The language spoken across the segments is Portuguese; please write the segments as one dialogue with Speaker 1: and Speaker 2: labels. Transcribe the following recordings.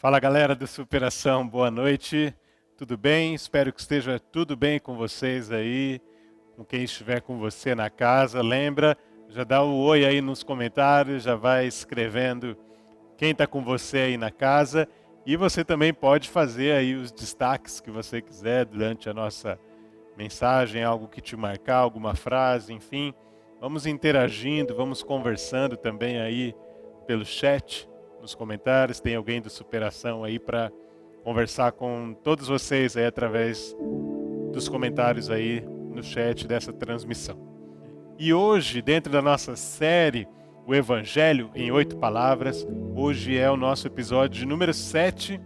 Speaker 1: Fala galera do Superação, boa noite, tudo bem? Espero que esteja tudo bem com vocês aí, com quem estiver com você na casa. Lembra, já dá o oi aí nos comentários, já vai escrevendo quem está com você aí na casa. E você também pode fazer aí os destaques que você quiser durante a nossa mensagem, algo que te marcar, alguma frase, enfim. Vamos interagindo, vamos conversando também aí pelo chat, nos comentários. Tem alguém do Superação aí para conversar com todos vocês aí através dos comentários aí no chat dessa transmissão. E hoje, dentro da nossa série, o Evangelho em 8 palavras, hoje é o nosso episódio de número 7,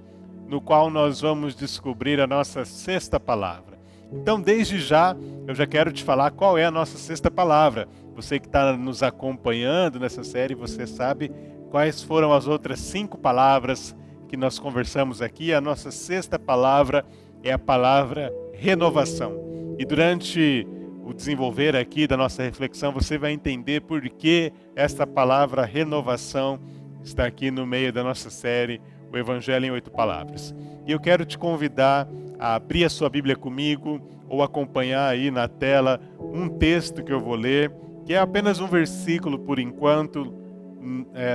Speaker 1: no qual nós vamos descobrir a nossa sexta palavra. Então, desde já, eu já quero te falar qual é a nossa sexta palavra. Você que está nos acompanhando nessa série, você sabe quais foram as outras 5 palavras que nós conversamos aqui. A nossa sexta palavra é a palavra renovação. E durante o desenvolver aqui da nossa reflexão, você vai entender por que essa palavra renovação está aqui no meio da nossa série, o Evangelho em 8 palavras. E eu quero te convidar a abrir a sua Bíblia comigo ou acompanhar aí na tela um texto que eu vou ler, que é apenas um versículo por enquanto,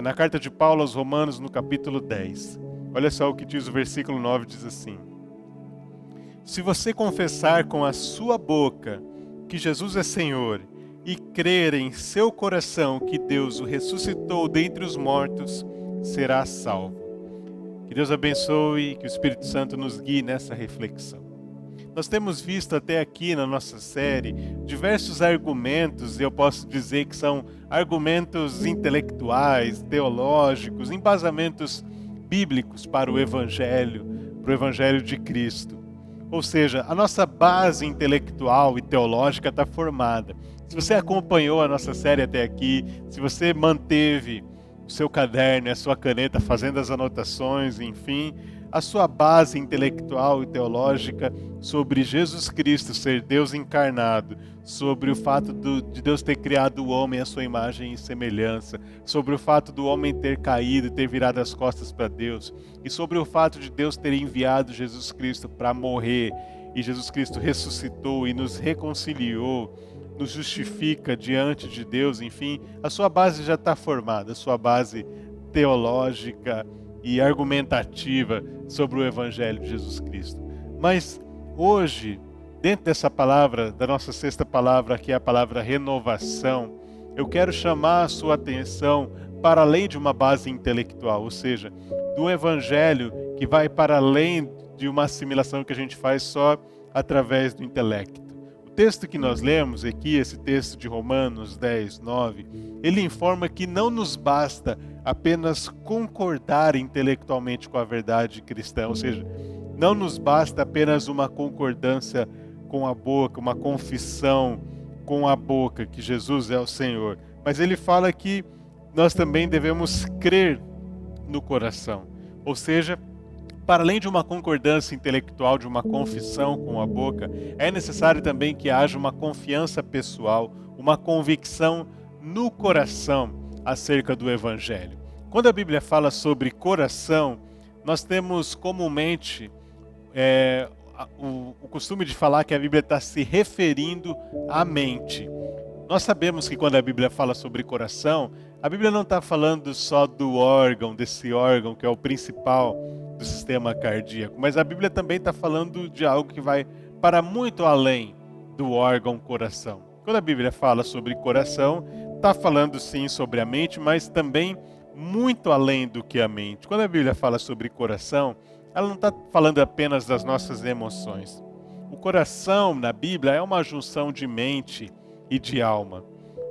Speaker 1: na carta de Paulo aos Romanos, no capítulo 10. Olha só o que diz o versículo 9, diz assim: Se você confessar com a sua boca que Jesus é Senhor e crer em seu coração que Deus o ressuscitou dentre os mortos, será salvo. Que Deus abençoe e que o Espírito Santo nos guie nessa reflexão. Nós temos visto até aqui na nossa série diversos argumentos, e eu posso dizer que são argumentos intelectuais, teológicos, embasamentos bíblicos para o Evangelho de Cristo. Ou seja, a nossa base intelectual e teológica está formada. Se você acompanhou a nossa série até aqui, se você manteve o seu caderno e a sua caneta fazendo as anotações, enfim, a sua base intelectual e teológica sobre Jesus Cristo ser Deus encarnado, sobre o fato de Deus ter criado o homem à sua imagem e semelhança, sobre o fato do homem ter caído e ter virado as costas para Deus, e sobre o fato de Deus ter enviado Jesus Cristo para morrer, e Jesus Cristo ressuscitou e nos reconciliou, nos justifica diante de Deus, enfim, a sua base já está formada, a sua base teológica e argumentativa sobre o Evangelho de Jesus Cristo. Mas hoje, dentro dessa palavra, da nossa sexta palavra, que é a palavra renovação, eu quero chamar a sua atenção para além de uma base intelectual, ou seja, do Evangelho que vai para além de uma assimilação que a gente faz só através do intelecto. O texto que nós lemos aqui, esse texto de Romanos 10, 9, ele informa que não nos basta apenas concordar intelectualmente com a verdade cristã, ou seja, não nos basta apenas uma concordância com a boca, uma confissão com a boca que Jesus é o Senhor, mas ele fala que nós também devemos crer no coração, ou seja, para além de uma concordância intelectual, de uma confissão com a boca, é necessário também que haja uma confiança pessoal, uma convicção no coração acerca do Evangelho. Quando a Bíblia fala sobre coração, nós temos comumente o costume de falar que a Bíblia está se referindo à mente. Nós sabemos que quando a Bíblia fala sobre coração, a Bíblia não está falando só do órgão, desse órgão que é o principal do sistema cardíaco, mas a Bíblia também está falando de algo que vai para muito além do órgão coração. Quando a Bíblia fala sobre coração, está falando sim sobre a mente, mas também muito além do que a mente. Quando a Bíblia fala sobre coração, ela não está falando apenas das nossas emoções. O coração na Bíblia é uma junção de mente e de alma.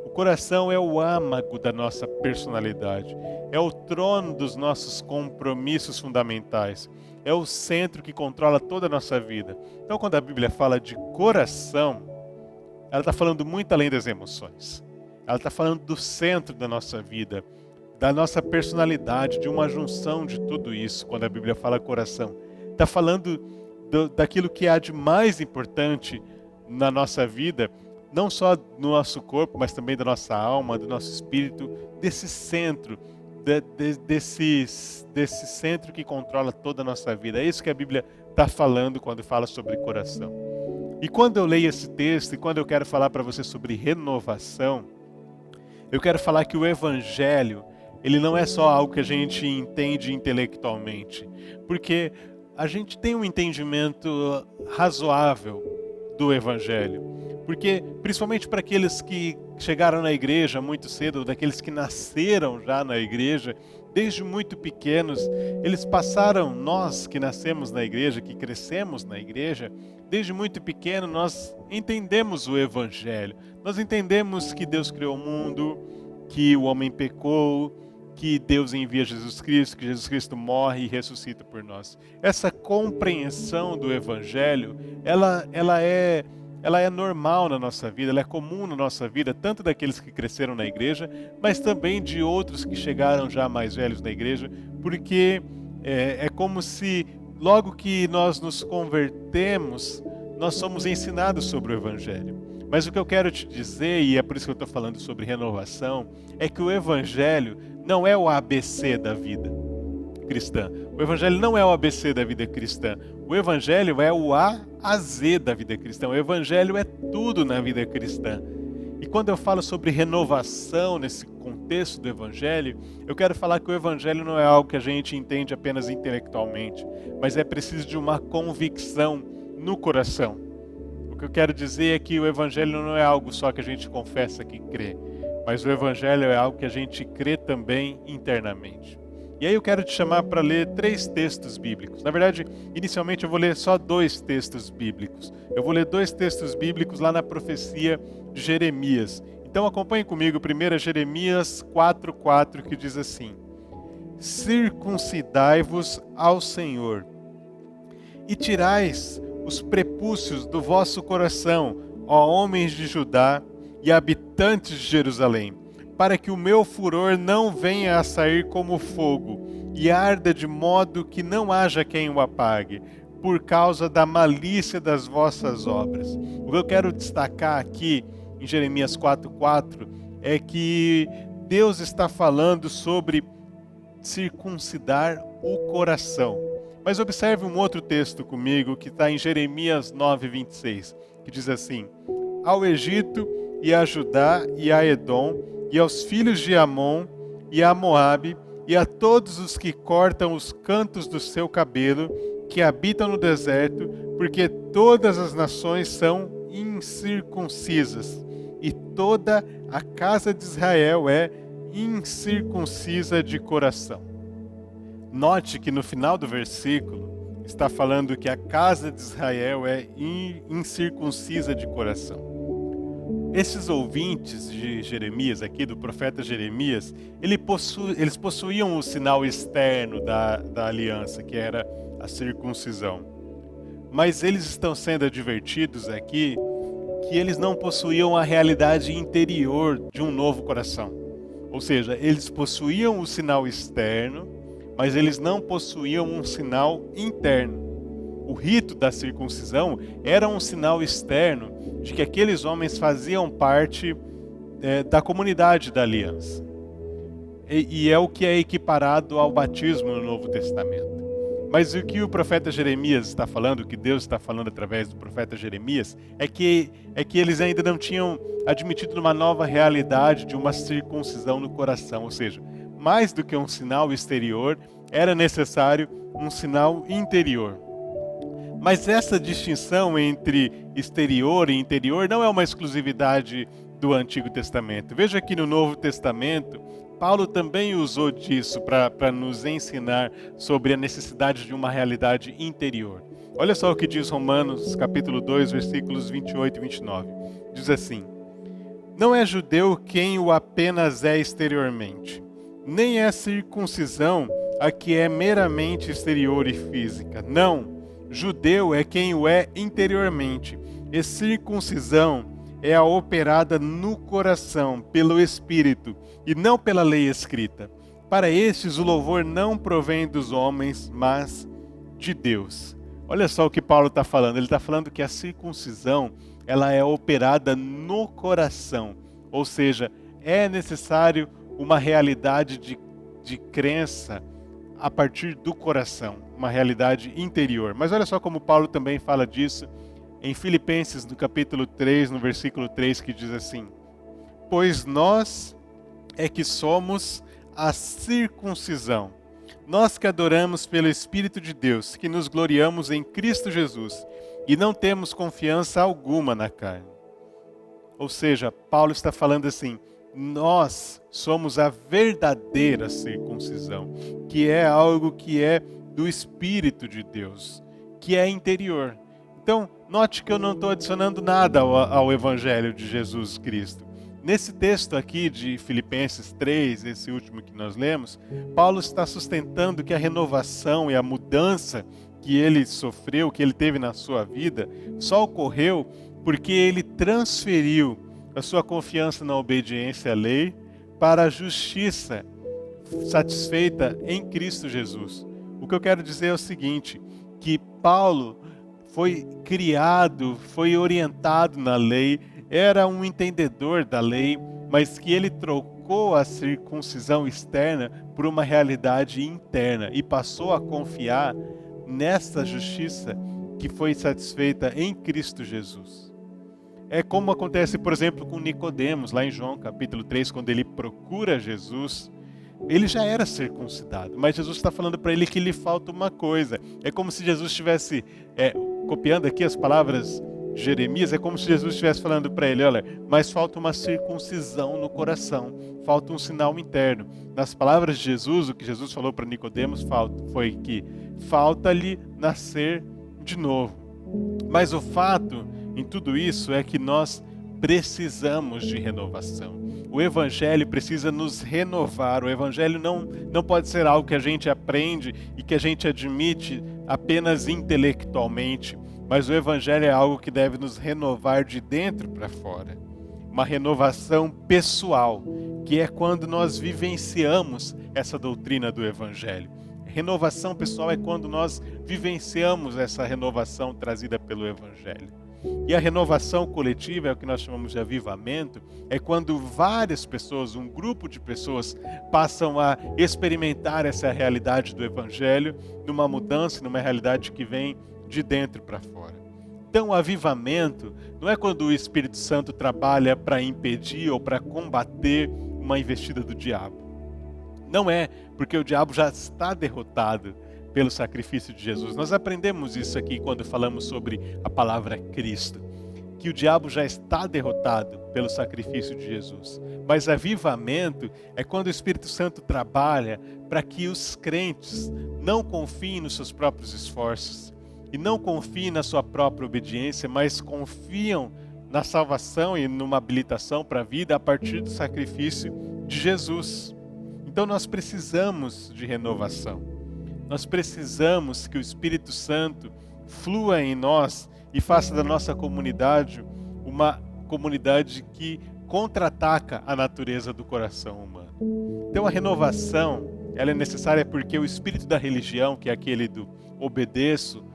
Speaker 1: O coração é o âmago da nossa personalidade, é o trono dos nossos compromissos fundamentais, é o centro que controla toda a nossa vida. Então, quando a Bíblia fala de coração, ela está falando muito além das emoções. Ela está falando do centro da nossa vida, da nossa personalidade, de uma junção de tudo isso. Quando a Bíblia fala coração, está falando daquilo que há de mais importante na nossa vida, não só no nosso corpo, mas também da nossa alma, do nosso espírito, desse centro desse centro que controla toda a nossa vida. É isso que a Bíblia está falando quando fala sobre coração. E quando eu leio esse texto, e quando eu quero falar para você sobre renovação, eu quero falar que o Evangelho, ele não é só algo que a gente entende intelectualmente, porque a gente tem um entendimento razoável do Evangelho, porque principalmente para aqueles que chegaram na igreja muito cedo, daqueles que nasceram já na igreja, desde muito pequenos, eles passaram, nós que nascemos na igreja, que crescemos na igreja, desde muito pequeno nós entendemos o Evangelho, nós entendemos que Deus criou o mundo, que o homem pecou, que Deus envia Jesus Cristo, que Jesus Cristo morre e ressuscita por nós. Essa compreensão do Evangelho, ela é normal na nossa vida, ela é comum na nossa vida, tanto daqueles que cresceram na igreja, mas também de outros que chegaram já mais velhos na igreja, porque é como se logo que nós nos convertemos, nós somos ensinados sobre o Evangelho. Mas o que eu quero te dizer, e é por isso que eu estou falando sobre renovação, é que o Evangelho não é o ABC da vida cristã. O Evangelho não é o ABC da vida cristã. O Evangelho é o A a Z da vida cristã. O Evangelho é tudo na vida cristã. E quando eu falo sobre renovação nesse contexto do Evangelho, eu quero falar que o Evangelho não é algo que a gente entende apenas intelectualmente, mas é preciso de uma convicção no coração. O que eu quero dizer é que o Evangelho não é algo só que a gente confessa que crê, mas o Evangelho é algo que a gente crê também internamente. E aí eu quero te chamar para ler 3 textos bíblicos. Na verdade, inicialmente eu vou ler só 2 textos bíblicos. Eu vou ler 2 textos bíblicos lá na profecia de Jeremias. Então acompanhe comigo, 1 Jeremias 4:4, que diz assim: circuncidai-vos ao Senhor e tirais os prepúcios do vosso coração, ó homens de Judá e habitantes de Jerusalém, para que o meu furor não venha a sair como fogo, e arda de modo que não haja quem o apague, por causa da malícia das vossas obras. O que eu quero destacar aqui, em Jeremias 4:4, é que Deus está falando sobre circuncidar o coração. Mas observe um outro texto comigo, que está em Jeremias 9:26, que diz assim: ao Egito e a Judá e a Edom, e aos filhos de Amon e a Moabe, e a todos os que cortam os cantos do seu cabelo, que habitam no deserto, porque todas as nações são incircuncisas, e toda a casa de Israel é incircuncisa de coração. Note que no final do versículo está falando que a casa de Israel é incircuncisa de coração. Esses ouvintes de Jeremias, aqui do profeta Jeremias, eles possuíam o sinal externo da aliança, que era a circuncisão. Mas eles estão sendo advertidos aqui que eles não possuíam a realidade interior de um novo coração. Ou seja, eles possuíam o sinal externo, mas eles não possuíam um sinal interno. O rito da circuncisão era um sinal externo de que aqueles homens faziam parte da comunidade da aliança. E é o que é equiparado ao batismo no Novo Testamento. Mas o que o profeta Jeremias está falando, o que Deus está falando através do profeta Jeremias, é que eles ainda não tinham admitido uma nova realidade de uma circuncisão no coração. Ou seja, mais do que um sinal exterior, era necessário um sinal interior. Mas essa distinção entre exterior e interior não é uma exclusividade do Antigo Testamento. Veja que no Novo Testamento, Paulo também usou disso para nos ensinar sobre a necessidade de uma realidade interior. Olha só o que diz Romanos capítulo 2, versículos 28 e 29. Diz assim: não é judeu quem o apenas é exteriormente, nem é circuncisão a que é meramente exterior e física. Não, judeu é quem o é interiormente, e circuncisão é a operada no coração, pelo Espírito, e não pela lei escrita. Para estes o louvor não provém dos homens, mas de Deus. Olha só o que Paulo está falando. Ele está falando que a circuncisão ela é operada no coração. Ou seja, é necessário uma realidade de de crença a partir do coração, uma realidade interior. Mas olha só como Paulo também fala disso em Filipenses, no capítulo 3, no versículo 3, que diz assim: pois nós é que somos a circuncisão, nós que adoramos pelo Espírito de Deus, que nos gloriamos em Cristo Jesus e não temos confiança alguma na carne. Ou seja, Paulo está falando assim: nós somos a verdadeira circuncisão, que é algo que é do Espírito de Deus, que é interior. Então, note que eu não estou adicionando nada ao Evangelho de Jesus Cristo. Nesse texto aqui de Filipenses 3, esse último que nós lemos, Paulo está sustentando que a renovação e a mudança que ele sofreu, que ele teve na sua vida, só ocorreu porque ele transferiu a sua confiança na obediência à lei para a justiça satisfeita em Cristo Jesus. O que eu quero dizer é o seguinte, que Paulo foi criado, foi orientado na lei, era um entendedor da lei, mas que ele trocou a circuncisão externa por uma realidade interna e passou a confiar nessa justiça que foi satisfeita em Cristo Jesus. É como acontece, por exemplo, com Nicodemos, lá em João capítulo 3, quando ele procura Jesus. Ele já era circuncidado, mas Jesus está falando para ele que lhe falta uma coisa. É como se Jesus estivesse, copiando aqui as palavras de Jeremias, é como se Jesus estivesse falando para ele: olha, mas falta uma circuncisão no coração, falta um sinal interno. Nas palavras de Jesus, o que Jesus falou para Nicodemos foi que falta-lhe nascer de novo. Mas o fato em tudo isso é que nós precisamos de renovação. O Evangelho precisa nos renovar. O Evangelho não pode ser algo que a gente aprende e que a gente admite apenas intelectualmente, mas o Evangelho é algo que deve nos renovar de dentro para fora. Uma renovação pessoal, que é quando nós vivenciamos essa doutrina do Evangelho. Renovação pessoal é quando nós vivenciamos essa renovação trazida pelo Evangelho. E a renovação coletiva, é o que nós chamamos de avivamento, é quando várias pessoas, um grupo de pessoas, passam a experimentar essa realidade do Evangelho, numa mudança, numa realidade que vem de dentro para fora. Então, o avivamento não é quando o Espírito Santo trabalha para impedir ou para combater uma investida do diabo. Não é, porque o diabo já está derrotado pelo sacrifício de Jesus. Nós aprendemos isso aqui quando falamos sobre a palavra Cristo, que o diabo já está derrotado pelo sacrifício de Jesus. Mas avivamento é quando o Espírito Santo trabalha para que os crentes não confiem nos seus próprios esforços e não confiem na sua própria obediência, mas confiam na salvação e numa habilitação para a vida a partir do sacrifício de Jesus. Então nós precisamos de renovação. Nós precisamos que o Espírito Santo flua em nós e faça da nossa comunidade uma comunidade que contra-ataca a natureza do coração humano. Então a renovação, ela é necessária porque o espírito da religião, que é aquele do obedeço,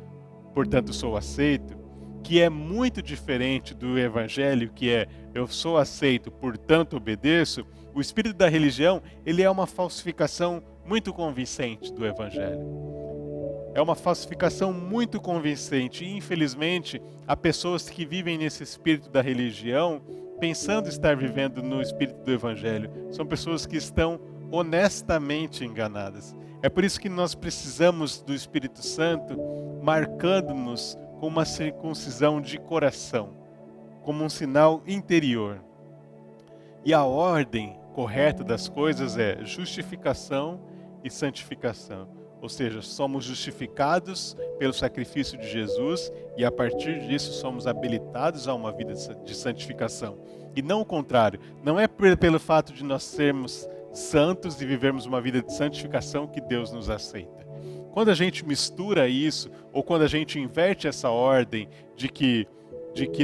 Speaker 1: portanto sou aceito, que é muito diferente do Evangelho, que é eu sou aceito, portanto obedeço. O espírito da religião, ele é uma falsificação muito convincente do Evangelho. É uma falsificação muito convincente e, infelizmente, há pessoas que vivem nesse espírito da religião pensando estar vivendo no espírito do Evangelho. São pessoas que estão honestamente enganadas. É por isso que nós precisamos do Espírito Santo marcando-nos com uma circuncisão de coração, como um sinal interior. E a ordem correta das coisas é justificação e santificação. Ou seja, somos justificados pelo sacrifício de Jesus e a partir disso somos habilitados a uma vida de santificação. E não o contrário, não é pelo fato de nós sermos santos e vivermos uma vida de santificação que Deus nos aceita. Quando a gente mistura isso, ou quando a gente inverte essa ordem de que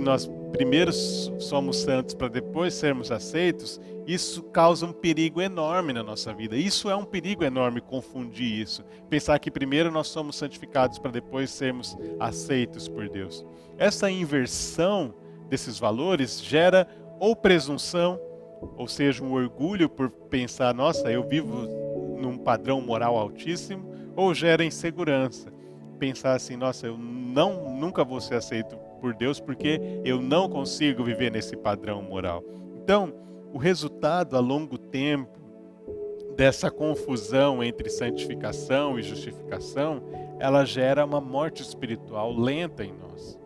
Speaker 1: nós primeiro somos santos para depois sermos aceitos, isso causa um perigo enorme na nossa vida. Isso é um perigo enorme, confundir isso. Pensar que primeiro nós somos santificados para depois sermos aceitos por Deus. Essa inversão desses valores gera ou presunção, ou seja, um orgulho por pensar, nossa, eu vivo padrão moral altíssimo, ou gera insegurança. Pensar assim, nossa, eu nunca vou ser aceito por Deus porque eu não consigo viver nesse padrão moral. Então, o resultado a longo tempo dessa confusão entre santificação e justificação, ela gera uma morte espiritual lenta em nós.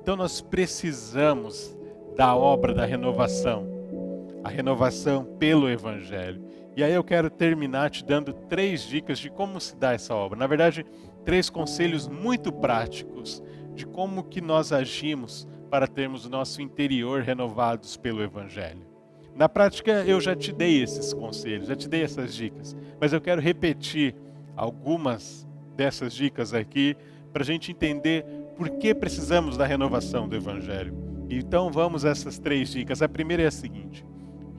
Speaker 1: Então nós precisamos da obra da renovação, a renovação pelo Evangelho. E aí eu quero terminar te dando 3 dicas de como se dá essa obra. Na verdade, 3 conselhos muito práticos de como que nós agimos para termos o nosso interior renovados pelo Evangelho. Na prática, eu já te dei esses conselhos, já te dei essas dicas, mas eu quero repetir algumas dessas dicas aqui para a gente entender por que precisamos da renovação do Evangelho. Então vamos a essas 3 dicas. A primeira é a seguinte: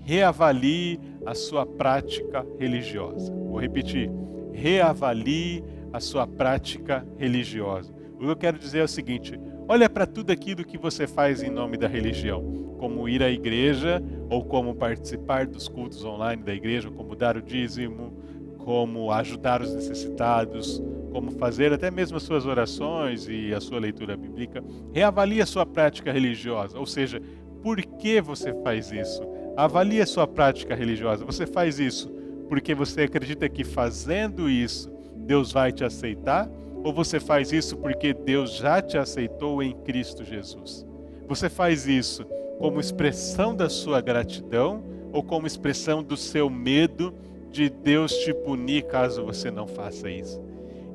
Speaker 1: reavalie a sua prática religiosa. Vou repetir: reavalie a sua prática religiosa. O que eu quero dizer é o seguinte: olha para tudo aquilo que você faz em nome da religião, como ir à igreja, ou como participar dos cultos online da igreja, como dar o dízimo, como ajudar os necessitados, como fazer até mesmo as suas orações e a sua leitura bíblica. Reavalie a sua prática religiosa, ou seja, por que você faz isso? Avalie a sua prática religiosa. Você faz isso porque você acredita que fazendo isso Deus vai te aceitar? Ou você faz isso porque Deus já te aceitou em Cristo Jesus? Você faz isso como expressão da sua gratidão ou como expressão do seu medo de Deus te punir caso você não faça isso?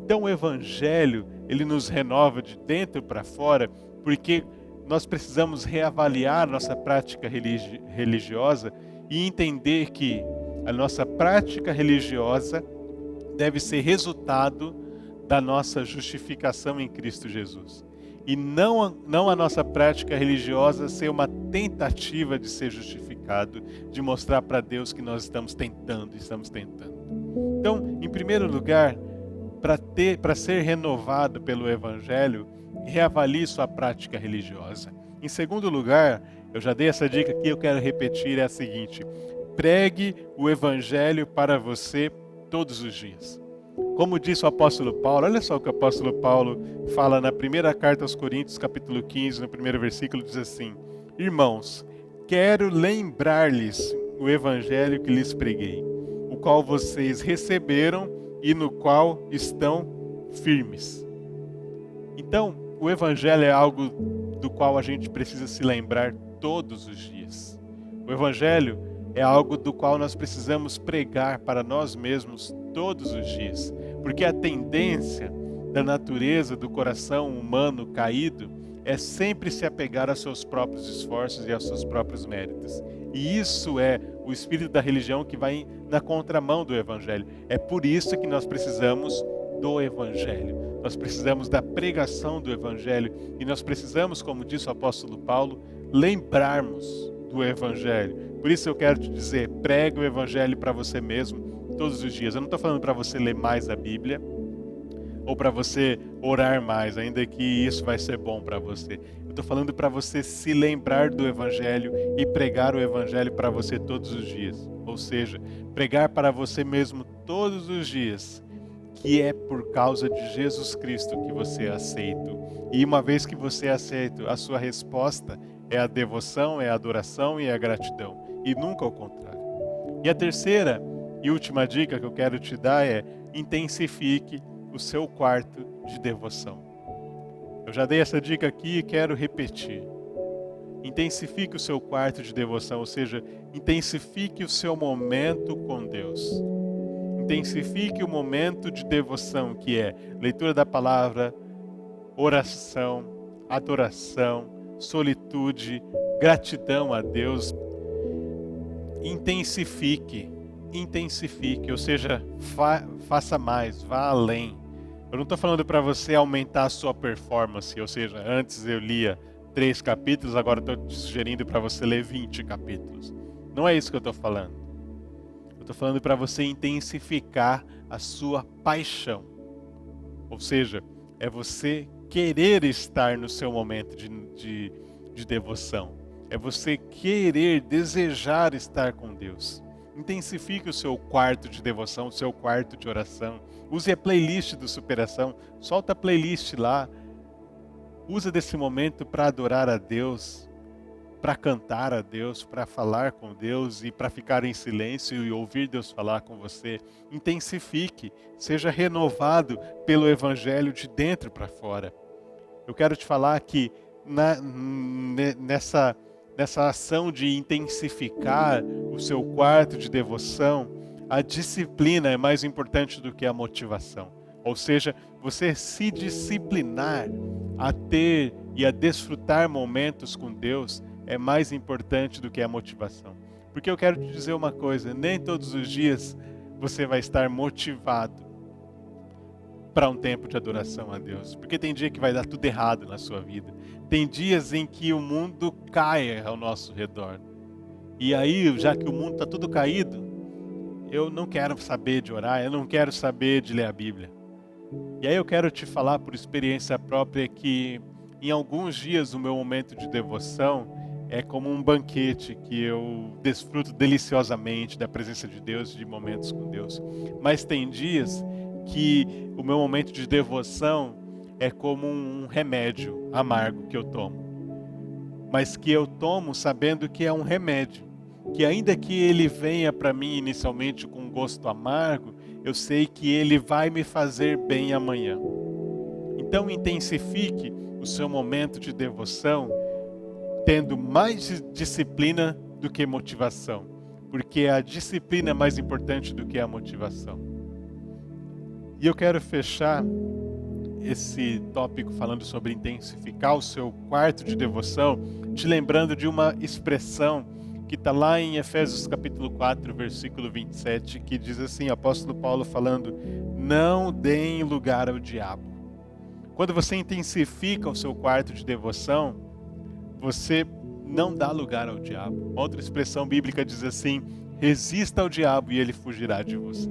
Speaker 1: Então o Evangelho, ele nos renova de dentro para fora, porque nós precisamos reavaliar nossa prática religiosa e entender que a nossa prática religiosa deve ser resultado da nossa justificação em Cristo Jesus. E não a nossa prática religiosa ser uma tentativa de ser justificado, de mostrar para Deus que nós estamos tentando. Então, em primeiro lugar, para ser renovado pelo Evangelho, reavalie sua prática religiosa. Em segundo lugar, eu já dei essa dica aqui, eu quero repetir, é a seguinte: pregue o Evangelho para você todos os dias. Como disse o apóstolo Paulo, olha só o que o apóstolo Paulo fala na primeira carta aos Coríntios, capítulo 15, no primeiro versículo, diz assim: irmãos, quero lembrar-lhes o Evangelho que lhes preguei, o qual vocês receberam e no qual estão firmes. Então, o Evangelho é algo do qual a gente precisa se lembrar todos os dias. O Evangelho é algo do qual nós precisamos pregar para nós mesmos todos os dias, porque a tendência da natureza do coração humano caído é sempre se apegar a seus próprios esforços e aos seus próprios méritos. E isso é o espírito da religião que vai na contramão do Evangelho. É por isso que nós precisamos do Evangelho. Nós precisamos da pregação do Evangelho e nós precisamos, como disse o apóstolo Paulo, lembrarmos do Evangelho. Por isso eu quero te dizer, pregue o Evangelho para você mesmo todos os dias. Eu não estou falando para você ler mais a Bíblia ou para você orar mais, ainda que isso vai ser bom para você. Eu estou falando para você se lembrar do Evangelho e pregar o Evangelho para você todos os dias. Ou seja, pregar para você mesmo todos os dias que é por causa de Jesus Cristo que você é aceito. E uma vez que você é aceito, a sua resposta é a devoção, é a adoração e é a gratidão. E nunca o contrário. E a terceira e última dica que eu quero te dar é: intensifique o seu quarto de devoção. Eu já dei essa dica aqui e quero repetir. Intensifique o seu quarto de devoção, ou seja, intensifique o seu momento com Deus. Intensifique o momento de devoção, que é leitura da palavra, oração, adoração, solitude, gratidão a Deus. Intensifique, ou seja, faça mais, vá além. Eu não estou falando para você aumentar a sua performance, ou seja, antes eu lia 3 capítulos, agora estou te sugerindo para você ler 20 capítulos. Não é isso que eu estou falando. Eu estou falando para você intensificar a sua paixão. Ou seja, é você querer estar no seu momento de devoção. É você querer, desejar estar com Deus. Intensifique o seu quarto de devoção, o seu quarto de oração. Use a playlist do Superação. Solta a playlist lá. Usa desse momento para adorar a Deus, para cantar a Deus, para falar com Deus e para ficar em silêncio e ouvir Deus falar com você. Intensifique, seja renovado pelo Evangelho de dentro para fora. Eu quero te falar que nessa ação de intensificar o seu quarto de devoção, a disciplina é mais importante do que a motivação. Ou seja, você se disciplinar a ter e a desfrutar momentos com Deus é mais importante do que a motivação. Porque eu quero te dizer uma coisa, nem todos os dias você vai estar motivado para um tempo de adoração a Deus. Porque tem dia que vai dar tudo errado na sua vida. Tem dias em que o mundo cai ao nosso redor. E aí, já que o mundo está tudo caído, eu não quero saber de orar, eu não quero saber de ler a Bíblia. E aí eu quero te falar por experiência própria que em alguns dias o meu momento de devoção é como um banquete que eu desfruto deliciosamente da presença de Deus e de momentos com Deus. Mas tem dias que o meu momento de devoção é como um remédio amargo que eu tomo. Mas que eu tomo sabendo que é um remédio. Que ainda que ele venha para mim inicialmente com um gosto amargo, eu sei que ele vai me fazer bem amanhã. Então intensifique o seu momento de devoção tendo mais disciplina do que motivação. Porque a disciplina é mais importante do que a motivação. E eu quero fechar esse tópico falando sobre intensificar o seu quarto de devoção, te lembrando de uma expressão que está lá em Efésios capítulo 4, versículo 27, que diz assim, apóstolo Paulo falando, não deem lugar ao diabo. Quando você intensifica o seu quarto de devoção, você não dá lugar ao diabo. Outra expressão bíblica diz assim, resista ao diabo e ele fugirá de você.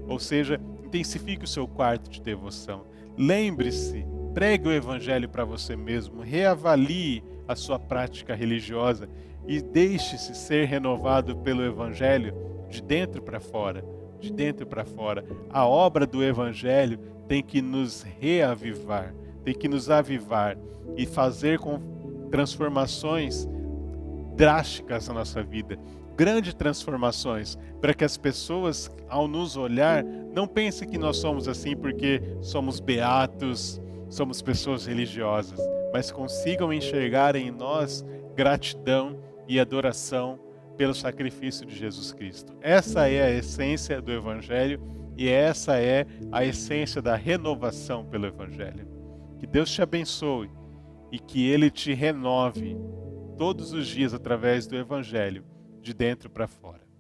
Speaker 1: Ou seja, intensifique o seu quarto de devoção. Lembre-se, pregue o evangelho para você mesmo, reavalie a sua prática religiosa e deixe-se ser renovado pelo evangelho de dentro para fora, de dentro para fora. A obra do evangelho tem que nos reavivar, tem que nos avivar e fazer com transformações drásticas na nossa vida, grandes transformações, para que as pessoas, ao nos olhar, não pensem que nós somos assim porque somos beatos, somos pessoas religiosas, mas consigam enxergar em nós gratidão e adoração pelo sacrifício de Jesus Cristo. Essa é a essência do Evangelho e essa é a essência da renovação pelo Evangelho. Que Deus te abençoe e que Ele te renove todos os dias através do Evangelho, de dentro para fora.